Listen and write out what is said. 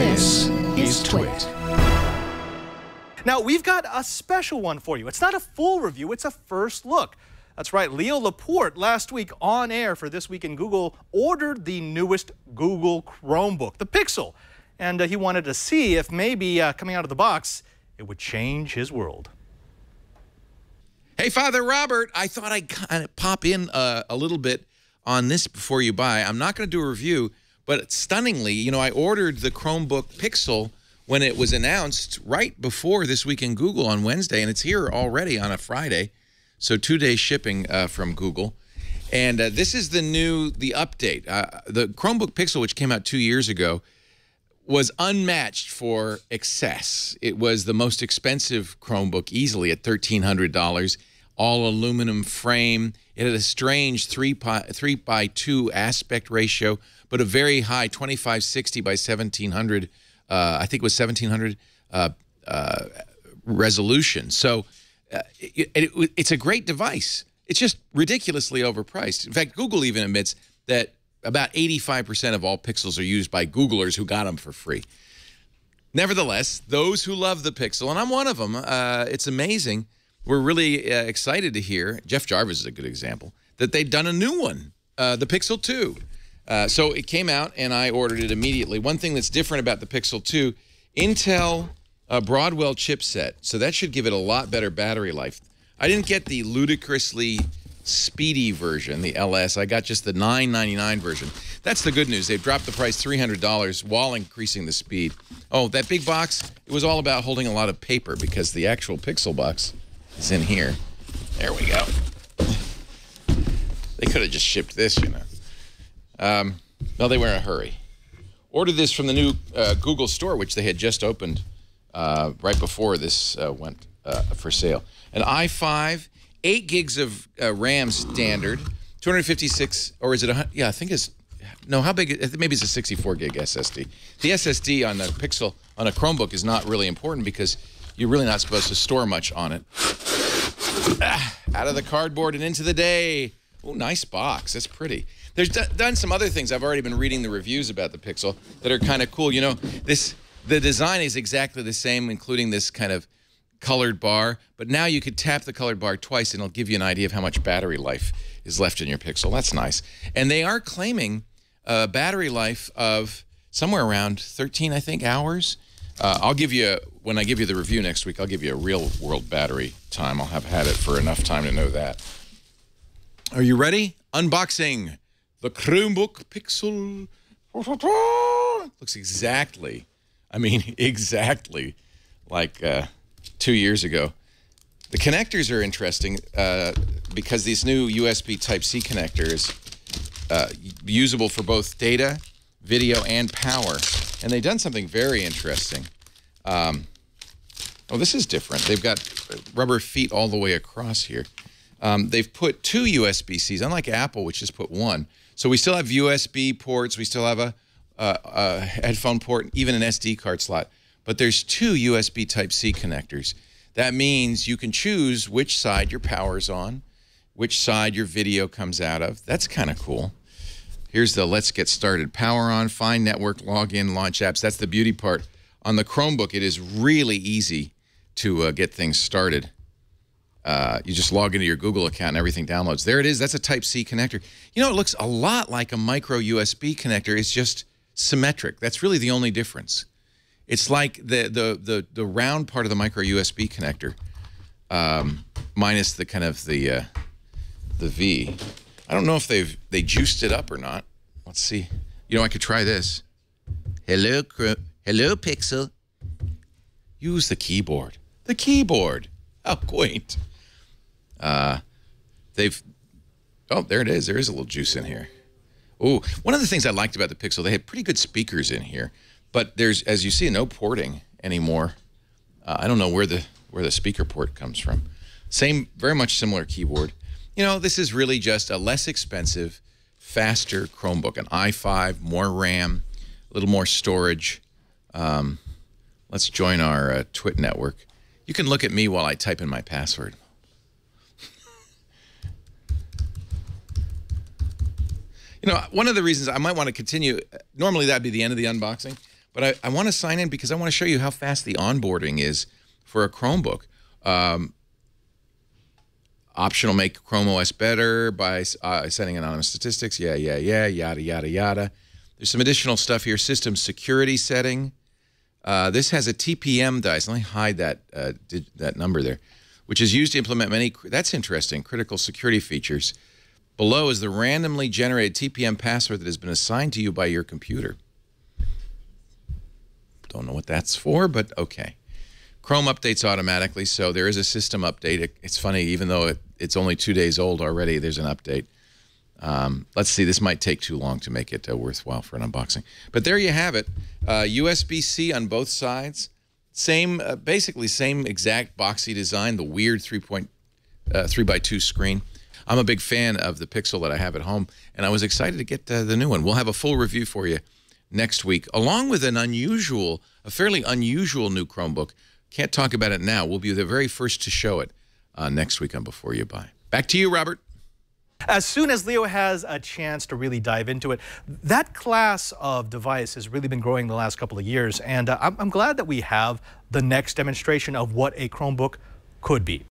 This is TWiT. Now, we've got a special one for you. It's not a full review, it's a first look. That's right, Leo Laporte last week on air for This Week in Google ordered the newest Google Chromebook, the Pixel. And he wanted to see if maybe coming out of the box, it would change his world. Hey, Father Robert, I thought I'd kind of pop in a little bit on this before you buy. I'm not going to do a review, but stunningly, you know, I ordered the Chromebook Pixel when it was announced right before This Week in Google on Wednesday, and it's here already on a Friday. So 2-day shipping from Google. And this is the update. The Chromebook Pixel, which came out 2 years ago, was unmatched for excess. It was the most expensive Chromebook, easily at $1,300, all aluminum frame. It had a strange 3:2 aspect ratio, but a very high 2560 by 1700, I think it was 1700 resolution. So it's a great device. It's just ridiculously overpriced. In fact, Google even admits that about 85% of all Pixels are used by Googlers who got them for free. Nevertheless, those who love the Pixel, and I'm one of them, it's amazing. We're really excited to hear, Jeff Jarvis is a good example, that they've done a new one, the Pixel 2. So it came out, and I ordered it immediately. One thing that's different about the Pixel 2, Intel Broadwell chipset, so that should give it a lot better battery life. I didn't get the ludicrously speedy version, the LS. I got just the $999 version. That's the good news. They've dropped the price $300 while increasing the speed. Oh, that big box, it was all about holding a lot of paper because the actual Pixel box is in here. There we go. They could have just shipped this, you know. No, they were in a hurry. Ordered this from the new Google store, which they had just opened right before this went for sale. An i5, 8 gigs of RAM standard, 256, or is it, yeah, I think it's, no, how big, maybe it's a 64 gig SSD. The SSD on the Pixel, on a Chromebook is not really important because you're really not supposed to store much on it. Out of the cardboard and into the day. Oh, nice box, that's pretty. There's done some other things. I've already been reading the reviews about the Pixel that are kind of cool. You know, the design is exactly the same, including this kind of colored bar, but now you could tap the colored bar twice and it'll give you an idea of how much battery life is left in your Pixel. That's nice. And they are claiming a battery life of somewhere around 13, I think, hours. I'll give you, when I give you the review next week, I'll give you a real world battery time. I'll have had it for enough time to know that. Are you ready? Unboxing the Chromebook Pixel. Looks exactly, I mean, exactly like 2 years ago. The connectors are interesting because these new USB Type-C connectors, usable for both data, video, and power. And they've done something very interesting. Oh, this is different. They've got rubber feet all the way across here. They've put 2 USB-Cs, unlike Apple, which just put 1. So we still have USB ports. We still have a headphone port, even an SD card slot. But there's 2 USB Type-C connectors. That means you can choose which side your power's on, which side your video comes out of. That's kind of cool. Here's the let's get started. Power on, find network, log in, launch apps. That's the beauty part. On the Chromebook, it is really easy to get things started. You just log into your Google account and everything downloads. There it is. That's a Type-C connector. You know, it looks a lot like a micro USB connector. It's just symmetric. That's really the only difference. It's like the round part of the micro USB connector, minus the kind of the V. I don't know if they juiced it up or not. Let's see. You know, I could try this. Hello, Pixel. Use the keyboard. The keyboard. How quaint. Oh, there it is. There is a little juice in here. Oh, one of the things I liked about the Pixel, they had pretty good speakers in here. But there's, as you see, no porting anymore. I don't know where the speaker port comes from. Same, very much similar keyboard. You know, this is really just a less expensive, faster Chromebook. An i5, more RAM, a little more storage. Let's join our TWiT network. You can look at me while I type in my password. You know, one of the reasons I might want to continue, normally that'd be the end of the unboxing, But I want to sign in because I want to show you how fast the onboarding is for a Chromebook. Optional, make Chrome OS better by setting anonymous statistics. Yeah, yada, yada, yada. There's some additional stuff here. System security setting. This has a TPM dice. Let me hide that number there, which is used to implement many, that's interesting, critical security features. Below is the randomly generated TPM password that has been assigned to you by your computer. Don't know what that's for, but okay. Chrome updates automatically, so there is a system update. It's funny, even though it's only 2 days old already, there's an update. Let's see, this might take too long to make it worthwhile for an unboxing. But there you have it. USB-C on both sides. Same, basically same exact boxy design, the weird 3x2 screen. I'm a big fan of the Pixel that I have at home, and I was excited to get the new one. We'll have a full review for you next week, along with a fairly unusual new Chromebook. Can't talk about it now. We'll be the very first to show it next week on Before You Buy. Back to you, Robert. As soon as Leo has a chance to really dive into it, that class of device has really been growing the last couple of years, and I'm glad that we have the next demonstration of what a Chromebook could be.